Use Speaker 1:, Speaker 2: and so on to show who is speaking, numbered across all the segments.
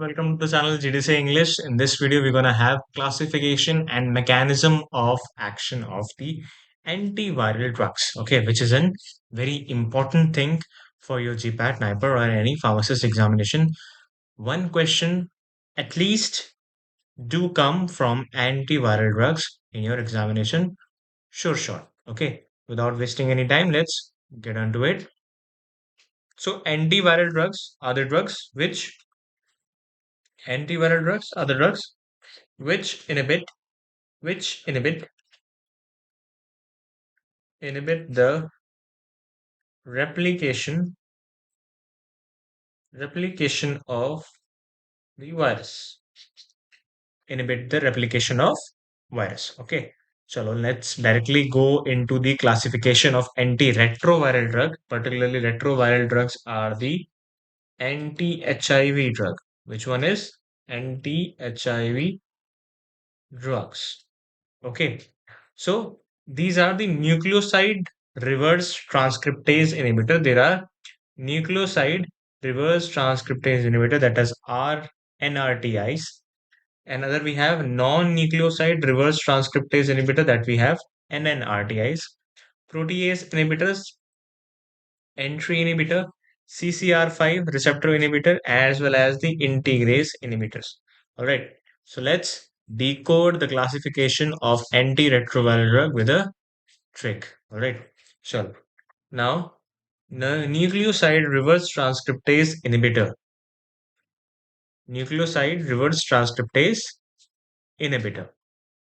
Speaker 1: Welcome to the channel GDC English. In this video, we're going to have classification and mechanism of action of the antiviral drugs, okay, which is a very important thing for your GPAT, NIPER, or any pharmacist examination. One question at least do come from antiviral drugs in your examination. Sure. Okay, without wasting any time, let's get on to it. So, antiviral drugs are the drugs which Antiviral drugs are the drugs which inhibit the replication of the virus. Inhibit the replication of virus. Okay. So let's directly go into the classification of antiretroviral drug. Particularly retroviral drugs are the anti-HIV drug. Which one is anti-HIV drugs? Okay. So these are the nucleoside reverse transcriptase inhibitor. There are nucleoside reverse transcriptase inhibitor, that is NRTIs. Another we have non-nucleoside reverse transcriptase inhibitor, that we have NNRTIs. Protease inhibitors, entry inhibitor, CCR5 receptor inhibitor, as well as the integrase inhibitors. All right. So let's decode the classification of antiretroviral drug with a trick. All right. So now, nucleoside reverse transcriptase inhibitor. Nucleoside reverse transcriptase inhibitor.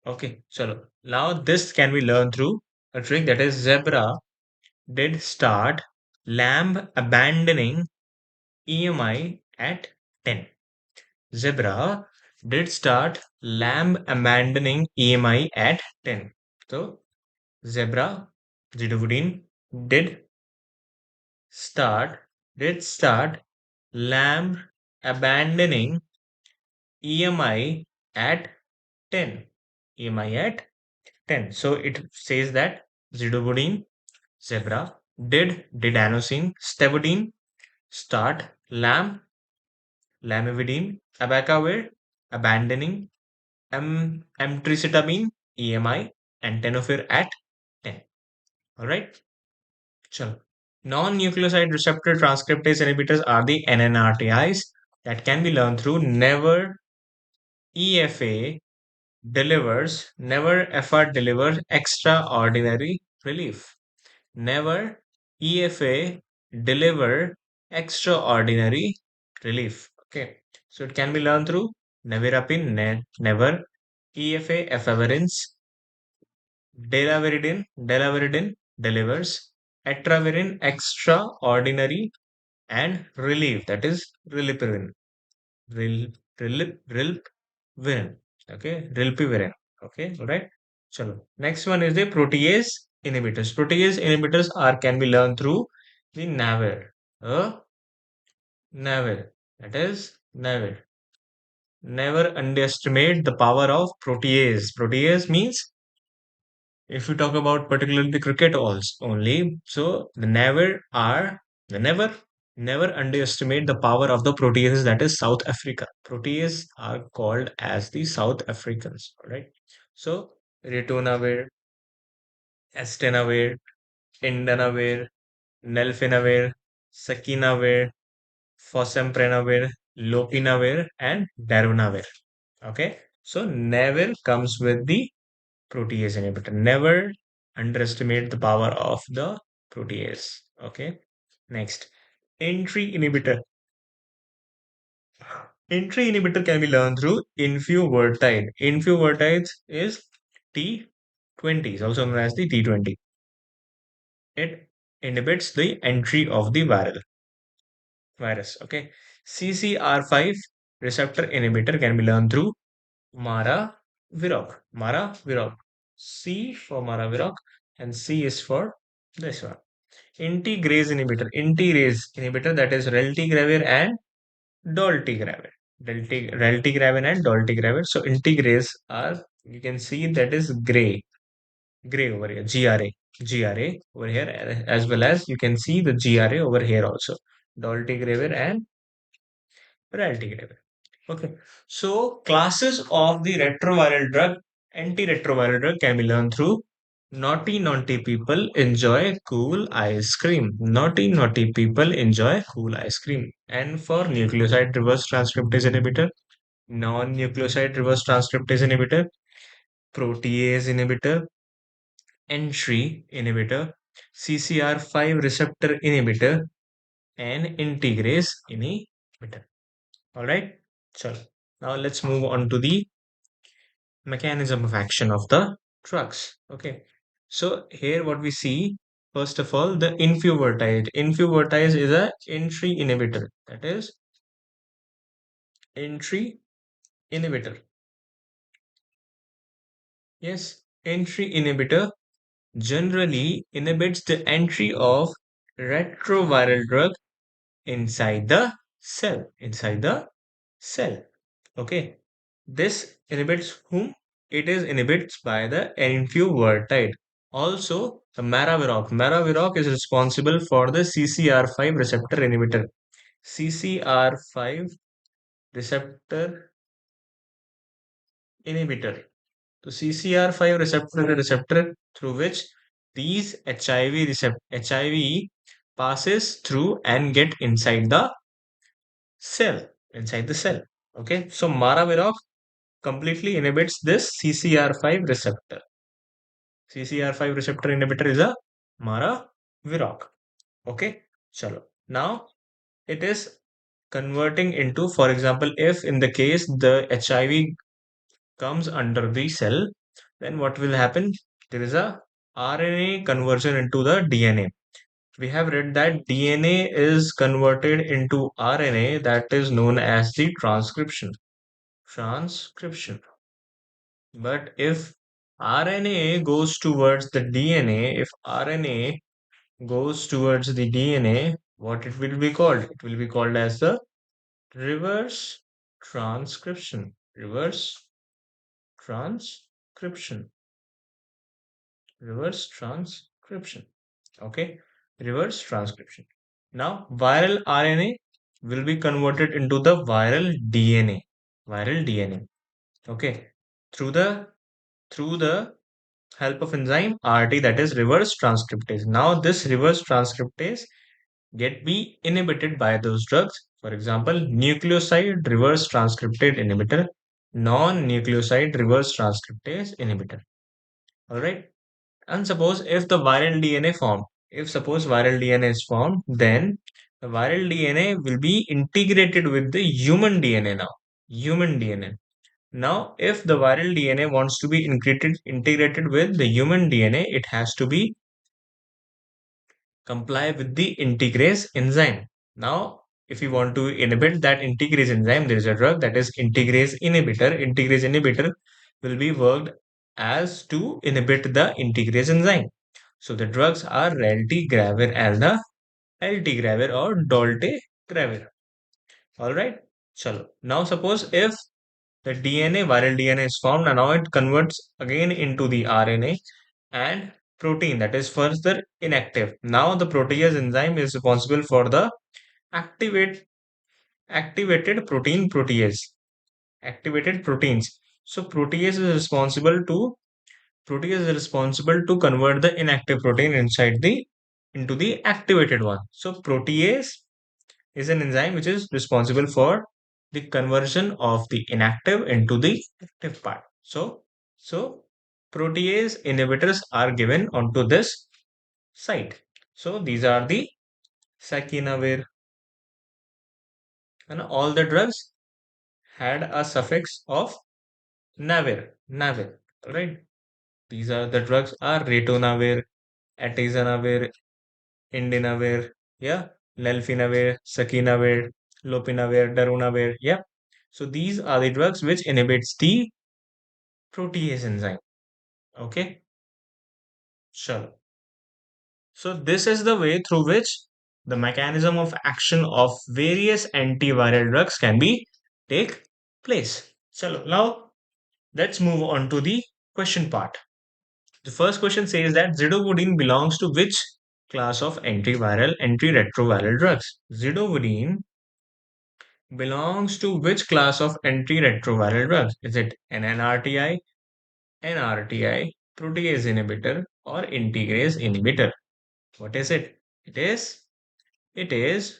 Speaker 1: Okay. So now this can be learned through a trick, that is zebra did start lamb abandoning EMI at 10. Zebra did start lamb abandoning EMI at 10. So zebra zidovudine did start lamb abandoning EMI at 10. EMI at 10. So it says that zidovudine, zebra, did adenosine, stavudine, start lamivudine, abacavir, abandoning, emtricitabine, EMI, and tenofovir at 10. All right. So non-nucleoside receptor transcriptase inhibitors are the NNRTIs that can be learned through never EFA never FR delivers extraordinary relief. Never EFA deliver extraordinary relief. Okay. So it can be learned through nevirapine, never, EFA, efavirenz, delaviridine delivers, etravirin, extraordinary, and relief, that is rilpivirine. Rilpivirine. Okay, rilpivirine. Okay, all right. So next one is the protease inhibitors. Protease inhibitors are can be learned through the NAVIR. NAVIR. That is NAVIR. Never underestimate the power of protease. Protease means, if we talk about particularly the cricket only, so the never underestimate the power of the proteases, that is South Africa. Proteases are called as the South Africans, all right? So ritonavir, estenavir, indanavir, nelfinavir, sakinavir, fosemprenavir, lopinavir, and darunavir. Okay, so never comes with the protease inhibitor. Never underestimate the power of the protease. Okay. Next, entry inhibitor. Entry inhibitor can be learned through infuvertide. Infuvertide is T20, is also known as the T20. It inhibits the entry of the virus. Okay. CCR5 receptor inhibitor can be learned through Maraviroc. Maraviroc. C for Maraviroc and C is for this one. Integrase inhibitor, that is reltigravir and dolutegravir. Reltigravir and dolutegravir. So integrase are, you can see that is gray over here, GRA over here, as well as you can see the GRA over here also. Dolutegravir and reltigravir. Okay. So classes of the retroviral drug, antiretroviral drug can be learned through naughty people enjoy cool ice cream. Naughty people enjoy cool ice cream. And for nucleoside reverse transcriptase inhibitor, non-nucleoside reverse transcriptase inhibitor, protease inhibitor, entry inhibitor, CCR5 receptor inhibitor, and integrase inhibitor. All right. So now let's move on to the mechanism of action of the drugs. Okay. So here what we see, first of all, the infuvertide. Infuvertide is a entry inhibitor. That is entry inhibitor. Yes, entry inhibitor generally inhibits the entry of retroviral drug inside the cell. Inside the cell. Okay. This inhibits whom? It is inhibits by the enfuvertide. Also, the maraviroc. Maraviroc is responsible for the CCR5 receptor inhibitor. CCR5 receptor inhibitor. So CCR5 receptor through which these HIV passes through and get inside the cell. Okay, so maraviroc completely inhibits this CCR5 receptor. CCR5 receptor inhibitor is a maraviroc. Okay, chalo. Now it is converting into, for example, if in the case the HIV comes under the cell, then what will happen? There is a RNA conversion into the DNA. We have read that DNA is converted into RNA, that is known as the transcription. Transcription. But if RNA goes towards the DNA, if RNA goes towards the DNA, what it will be called? It will be called as the reverse transcription. Reverse transcription. Reverse transcription. Okay, reverse transcription. Now, viral RNA will be converted into the viral DNA. Viral DNA. Okay, through the help of enzyme RT, that is reverse transcriptase. Now this reverse transcriptase get be inhibited by those drugs. For example, nucleoside reverse transcriptase inhibitor, non-nucleoside reverse transcriptase inhibitor. All right. And suppose if the viral DNA formed, if suppose viral DNA is formed, then the viral DNA will be integrated with the human DNA now. Human DNA. Now, if the viral DNA wants to be integrated with the human DNA, it has to be comply with the integrase enzyme. Now, if you want to inhibit that integrase enzyme, there is a drug that is integrase inhibitor. Integrase inhibitor will be worked as to inhibit the integrase enzyme. So the drugs are 𝘿𝙬𝙎 and the 𝘿𝙬𝙎 or 𝑑oltegraver. All right. Chalo. Now suppose if the DNA, viral DNA is formed and now it converts again into the RNA and protein that is further inactive. Now the protease enzyme is responsible for the activate activated protein protease. Activated proteins. So protease is responsible to convert the inactive protein into the activated one. So protease is an enzyme which is responsible for the conversion of the inactive into the active part. So protease inhibitors are given onto this site. So these are the sakinavir, and all the drugs had a suffix of navir. Right? These are the drugs are ritonavir, atazanavir, indinavir, yeah, lelfinavir, sakinavir, lopinavir, darunavir, yeah. So these are the drugs which inhibits the protease enzyme. Okay, sure. So this is the way through which the mechanism of action of various antiviral drugs can be take place. So now let's move on to the question part. The first question says that zidovudine belongs to which class of antiretroviral drugs? Zidovudine belongs to which class of antiretroviral drugs? Is it an NRTI, protease inhibitor, or integrase inhibitor? What is it? It is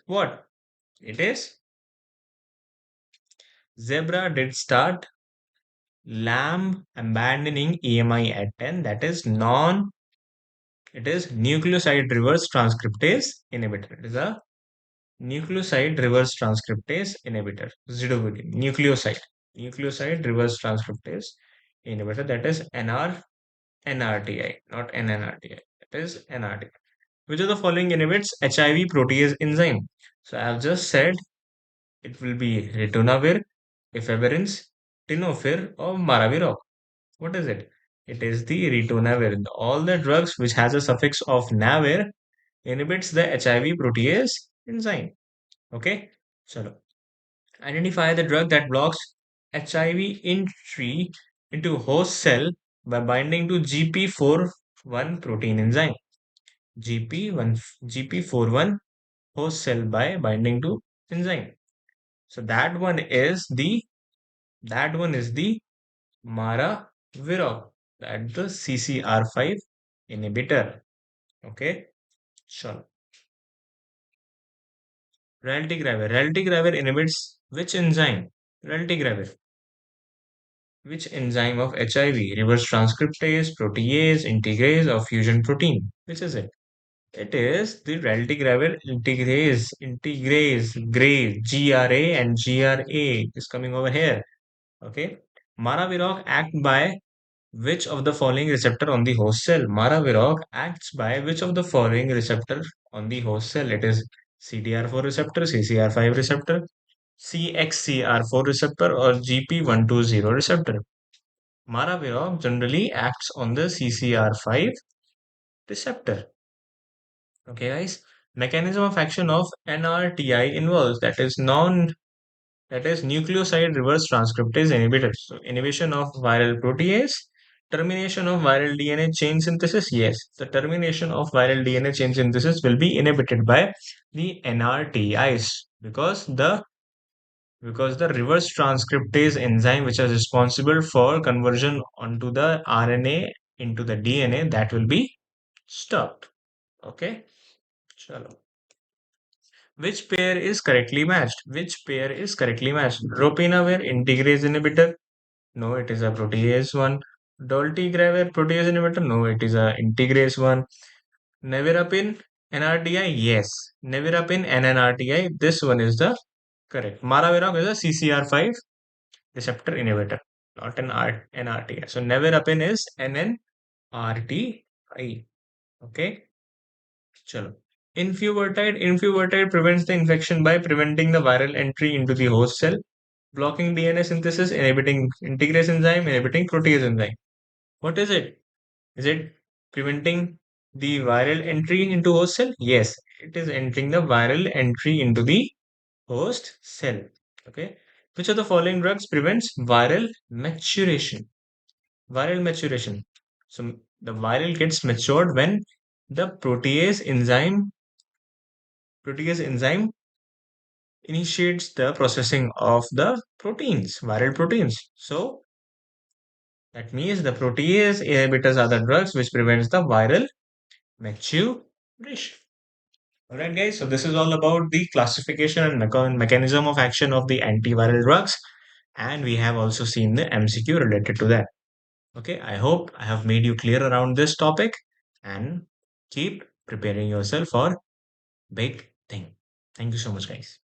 Speaker 1: what? It is Zebra did start lamb abandoning EMI at 10. That is it is nucleoside reverse transcriptase inhibitor. It is a nucleoside reverse transcriptase inhibitor. Zidovudine. Nucleoside reverse transcriptase inhibitor. That is NRTI, not NNRTI. It is NRTI. Which of the following inhibits HIV protease enzyme? So I have just said it will be ritonavir, efavirenz, tenofovir, or maraviroc. What is it? It is the ritonavir. All the drugs which has a suffix of navir inhibits the HIV protease enzyme. Okay, so identify the drug that blocks HIV entry into host cell by binding to GP41 protein enzyme. GP41 host cell by binding to enzyme. So that one is the Maraviroc, that the CCR5 inhibitor. Okay, sure. Raltegravir inhibits which enzyme? Raltegravir. Which enzyme of HIV? Reverse transcriptase, protease, integrase, or fusion protein? Which is it? It is the raltegravir grave, GRA and GRA is coming over here. Okay. Maraviroc act by which of the following receptor on the host cell? Maraviroc acts by which of the following receptor on the host cell? It is CDR4 receptor, CCR5 receptor, CXCR4 receptor, or GP120 receptor. Maraviroc generally acts on the CCR5 receptor. Okay, guys. Mechanism of action of NRTI involves that is nucleoside reverse transcriptase inhibitors. So inhibition of viral protease, termination of viral DNA chain synthesis. Yes, the termination of viral DNA chain synthesis will be inhibited by the NRTIs because the reverse transcriptase enzyme which is responsible for conversion onto the RNA into the DNA, that will be stopped. Okay, chalo. Which pair is correctly matched? Ropinavir integrase inhibitor. No, it is a protease one. Dolutegravir protease inhibitor. No, it is a integrase one. Nevirapine NRTI. Yes, Nevirapine and NRTI. This one is the correct. Maraviroc is a CCR5 receptor inhibitor, not an NRTI. So Nevirapine is NNRTI. Okay, chalo. Infuvertide prevents the infection by preventing the viral entry into the host cell, blocking DNA synthesis, inhibiting integrase enzyme, inhibiting protease enzyme. What is it? Is it preventing the viral entry into host cell? Yes, it is entering the viral entry into the host cell. Okay. Which of the following drugs prevents viral maturation? Viral maturation. So the viral gets matured when the protease enzyme initiates the processing of the proteins, viral proteins. So that means the protease inhibitors are the drugs which prevents the viral maturation. Alright guys, so this is all about the classification and mechanism of action of the antiviral drugs, and we have also seen the MCQ related to that. Okay, I hope I have made you clear around this topic, and keep preparing yourself for big thing. Thank you so much guys.